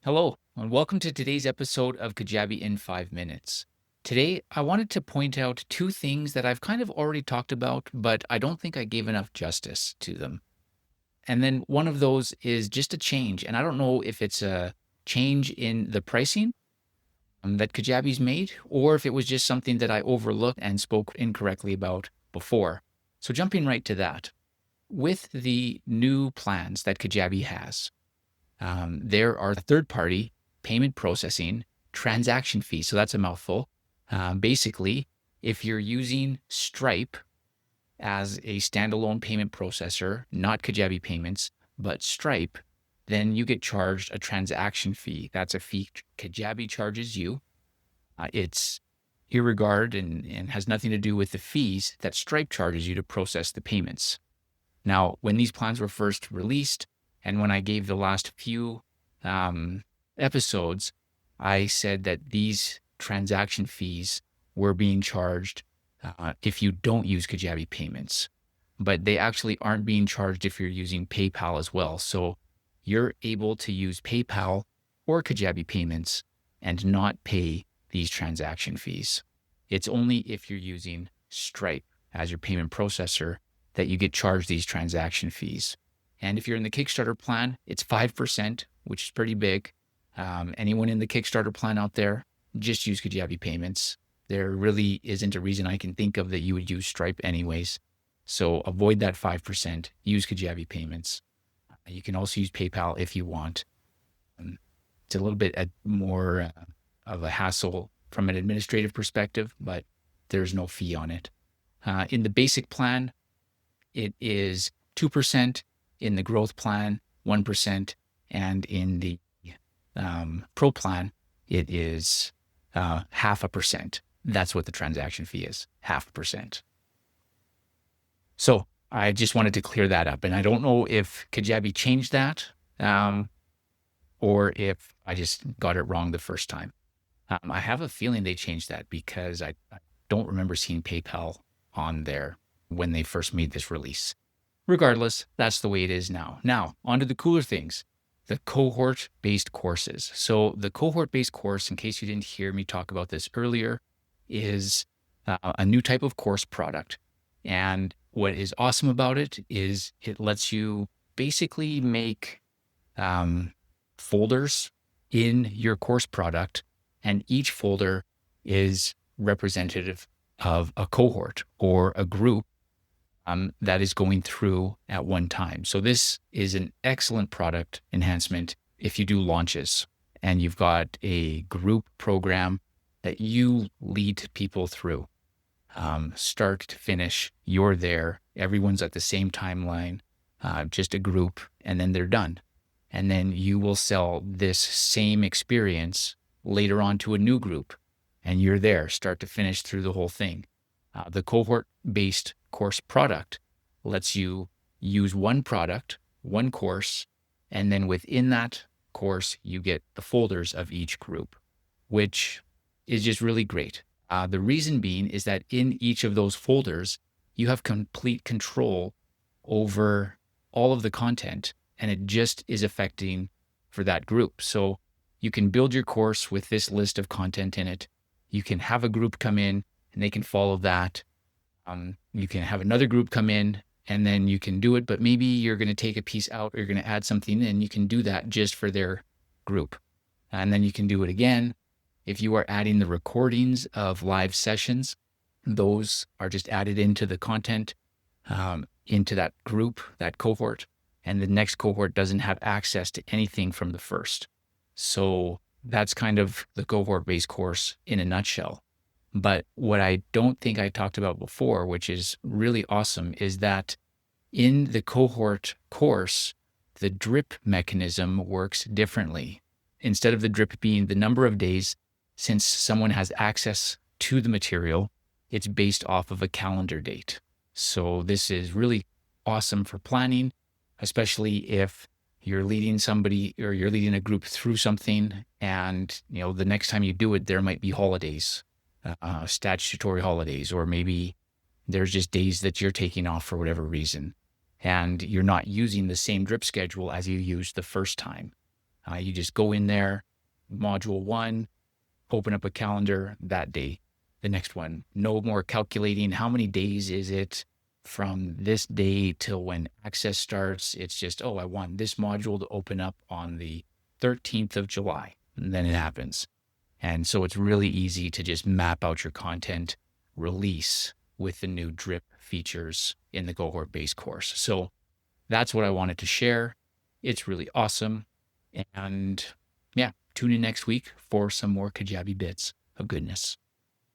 Hello, and welcome to today's episode of Kajabi in 5 minutes. Today, I wanted to point out two things that I've kind of already talked about, but I don't think I gave enough justice to them. And then one of those is just a change. And I don't know if it's a change in the pricing that Kajabi's made, or if it was just something that I overlooked and spoke incorrectly about before. So, jumping right to that, with the new plans that Kajabi has, there are third-party payment processing transaction fees. So that's a mouthful. Basically, if you're using Stripe as a standalone payment processor, not Kajabi Payments, but Stripe, then you get charged a transaction fee. That's a fee Kajabi charges you. It's irregard and has nothing to do with the fees that Stripe charges you to process the payments. Now, when these plans were first released, and when I gave the last few episodes, I said that these transaction fees were being charged if you don't use Kajabi Payments, but they actually aren't being charged if you're using PayPal as well. So you're able to use PayPal or Kajabi Payments and not pay these transaction fees. It's only if you're using Stripe as your payment processor that you get charged these transaction fees. And if you're in the Kickstarter plan, it's 5%, which is pretty big. Anyone in the Kickstarter plan out there, just use Kajabi Payments. There really isn't a reason I can think of that you would use Stripe anyways. So avoid that 5%, use Kajabi Payments. You can also use PayPal if you want. It's a little bit more of a hassle from an administrative perspective, but there's no fee on it. In the basic plan, it is 2%. In the growth plan, 1%, and in the pro plan, it is 0.5%. That's what the transaction fee is, 0.5%. So I just wanted to clear that up. And I don't know if Kajabi changed that or if I just got it wrong the first time. I have a feeling they changed that because I don't remember seeing PayPal on there when they first made this release. Regardless, that's the way it is now. Now, on to the cooler things, the cohort-based courses. So the cohort-based course, in case you didn't hear me talk about this earlier, is a new type of course product. And what is awesome about it is it lets you basically make folders in your course product, and each folder is representative of a cohort or a group that is going through at one time. So this is an excellent product enhancement if you do launches and you've got a group program that you lead people through. Start to finish, you're there, everyone's at the same timeline, just a group, and then they're done. And then you will sell this same experience later on to a new group, and you're there, start to finish through the whole thing. The cohort-based course product lets you use one product, one course, and then within that course, you get the folders of each group, which is just really great. The reason being is that in each of those folders, you have complete control over all of the content, and it just is affecting for that group. So you can build your course with this list of content in it. You can have a group come in and they can follow that. You can have another group come in and then you can do it, but maybe you're going to take a piece out or you're going to add something in. You can do that just for their group. And then you can do it again. If you are adding the recordings of live sessions, those are just added into the content, into that group, that cohort, and the next cohort doesn't have access to anything from the first. So that's kind of the cohort-based course in a nutshell. But what I don't think I talked about before, which is really awesome, is that in the cohort course, the drip mechanism works differently. Instead of the drip being the number of days since someone has access to the material, it's based off of a calendar date. So this is really awesome for planning, especially if you're leading somebody or you're leading a group through something and, the next time you do it, there might be holidays. Statutory holidays, or maybe there's just days that you're taking off for whatever reason, and you're not using the same drip schedule as you used the first time. You just go in there, module one, open up a calendar that day. The next one, no more calculating how many days is it from this day till when access starts. It's just, oh, I want this module to open up on the 13th of July. And then it happens. And so it's really easy to just map out your content release with the new drip features in the cohort-based course. So that's what I wanted to share. It's really awesome. And yeah, tune in next week for some more Kajabi bits of goodness.